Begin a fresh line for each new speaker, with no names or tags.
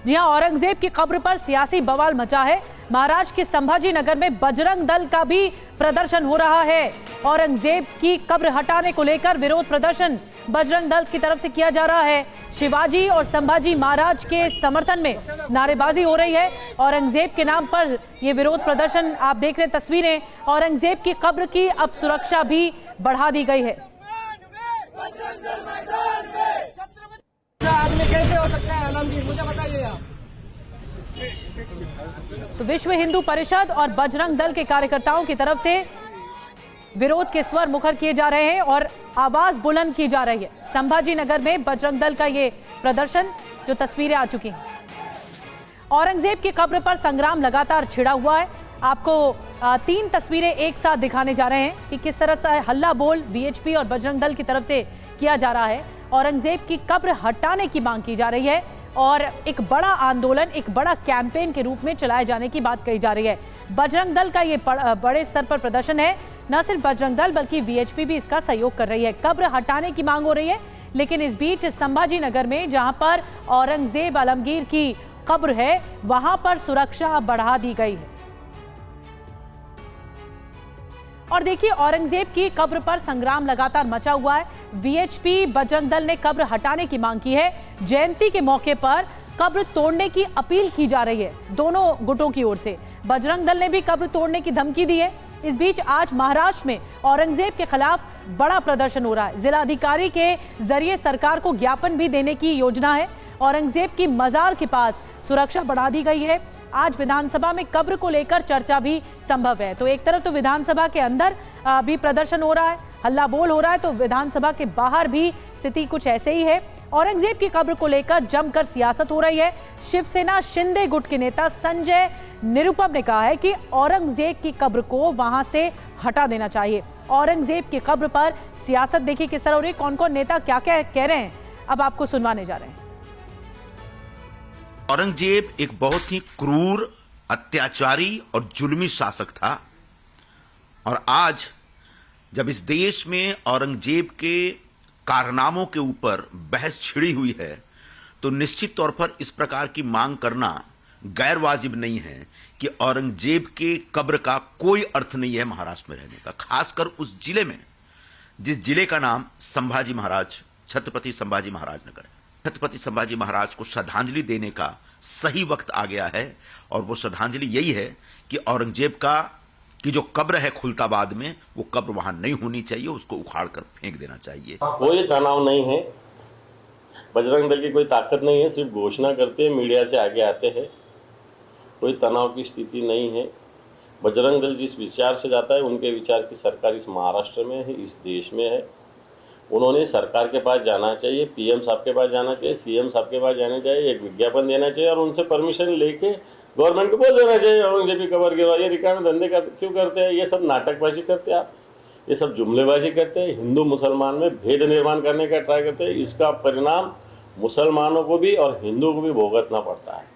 जी हां, औरंगजेब की कब्र पर सियासी बवाल मचा है। महाराष्ट्र के संभाजी नगर में बजरंग दल का भी प्रदर्शन हो रहा है। औरंगजेब की कब्र हटाने को लेकर विरोध प्रदर्शन बजरंग दल की तरफ से किया जा रहा है। शिवाजी और संभाजी महाराज के समर्थन में नारेबाजी हो रही है। औरंगजेब के नाम पर यह विरोध प्रदर्शन आप देख रहे हैं तस्वीरें। औरंगजेब की कब्र की अब सुरक्षा भी बढ़ा दी गई है।
आदमी कैसे हो सकता है आलमगीर, मुझे बताइए आप।
तो विश्व हिंदू परिषद और बजरंग दल के कार्यकर्ताओं की तरफ से विरोध के स्वर मुखर किए जा रहे हैं और आवाज बुलंद की जा रही है। संभाजी नगर में बजरंग दल का ये प्रदर्शन, जो तस्वीरें आ चुकी हैं। औरंगजेब की कब्र पर संग्राम लगातार छिड़ा हुआ है। आपको 3 तस्वीरें एक साथ दिखाने जा रहे हैं कि किस तरह से हल्ला बोल वीएचपी और बजरंग दल की तरफ से किया जा रहा है। औरंगजेब की कब्र हटाने की मांग की जा रही है और एक बड़ा आंदोलन, एक बड़ा कैंपेन के रूप में चलाए जाने की बात कही जा रही है। बजरंग दल का ये बड़े स्तर पर प्रदर्शन है। न सिर्फ बजरंग दल बल्कि वीएचपी भी इसका सहयोग कर रही है। कब्र हटाने की मांग हो रही है, लेकिन इस बीच संभाजी नगर में जहां पर औरंगजेब आलमगीर की कब्र है, वहां पर सुरक्षा बढ़ा दी गई है। और देखिए, औरंगजेब की कब्र पर संग्राम लगातार मचा हुआ है। वीएचपी बजरंग दल ने कब्र हटाने की मांग की है। जयंती के मौके पर कब्र तोड़ने की अपील की जा रही है दोनों गुटों की ओर से। बजरंग दल ने भी कब्र तोड़ने की धमकी दी है। इस बीच आज महाराष्ट्र में औरंगजेब के खिलाफ बड़ा प्रदर्शन हो रहा है। जिलाधिकारी के जरिए सरकार को ज्ञापन भी देने की योजना है। औरंगजेब की मजार के पास सुरक्षा बढ़ा दी गई है। आज विधानसभा में कब्र को लेकर चर्चा भी संभव है। तो एक तरफ तो विधानसभा के अंदर भी प्रदर्शन हो रहा है, हल्ला बोल हो रहा है, तो विधानसभा के बाहर भी स्थिति कुछ ऐसे ही है। औरंगजेब की कब्र को लेकर जमकर सियासत हो रही है। शिवसेना शिंदे गुट के नेता संजय निरुपम ने कहा है कि औरंगजेब की कब्र को वहां से हटा देना चाहिए। औरंगजेब की कब्र पर सियासत देखिए किस तरह हो रही है, कौन कौन नेता क्या क्या कह रहे हैं, अब आपको सुनवाने जा रहे हैं।
औरंगजेब एक बहुत ही क्रूर, अत्याचारी और जुल्मी शासक था और आज जब इस देश में औरंगजेब के कारनामों के ऊपर बहस छिड़ी हुई है, तो निश्चित तौर पर इस प्रकार की मांग करना गैर वाजिब नहीं है कि औरंगजेब के कब्र का कोई अर्थ नहीं है महाराष्ट्र में रहने का, खासकर उस जिले में जिस जिले का नाम संभाजी महाराज, छत्रपति संभाजी महाराज नगर है। छत्रपति संभाजी महाराज को श्रद्धांजलि देने का सही वक्त आ गया है और वो श्रद्धांजलि यही है कि औरंगजेब की जो कब्र है खुलताबाद में, वो कब्र वहां नहीं होनी चाहिए, उसको उखाड़ कर फेंक देना चाहिए।
कोई तनाव नहीं है, बजरंग दल की कोई ताकत नहीं है, सिर्फ घोषणा करते हैं, मीडिया से आगे आते हैं। कोई तनाव की स्थिति नहीं है। बजरंग दल जिस विचार से जाता है, उनके विचार की सरकार इस महाराष्ट्र में है, इस देश में है। उन्होंने सरकार के पास जाना चाहिए, पीएम साहब के पास जाना चाहिए, सीएम साहब के पास जाना चाहिए, एक विज्ञापन देना चाहिए और उनसे परमिशन लेके गवर्नमेंट को बोल देना चाहिए औरंगजेब की कब्र गिरवा। ये रिकाम धंधे क्यों करते हैं? ये सब नाटकबाजी करते हैं आप, ये सब जुमलेबाजी करते हैं, हिंदू मुसलमान में भेद निर्माण करने का ट्राई करते हैं। इसका परिणाम मुसलमानों को भी और हिंदुओं को भी भुगतना पड़ता है।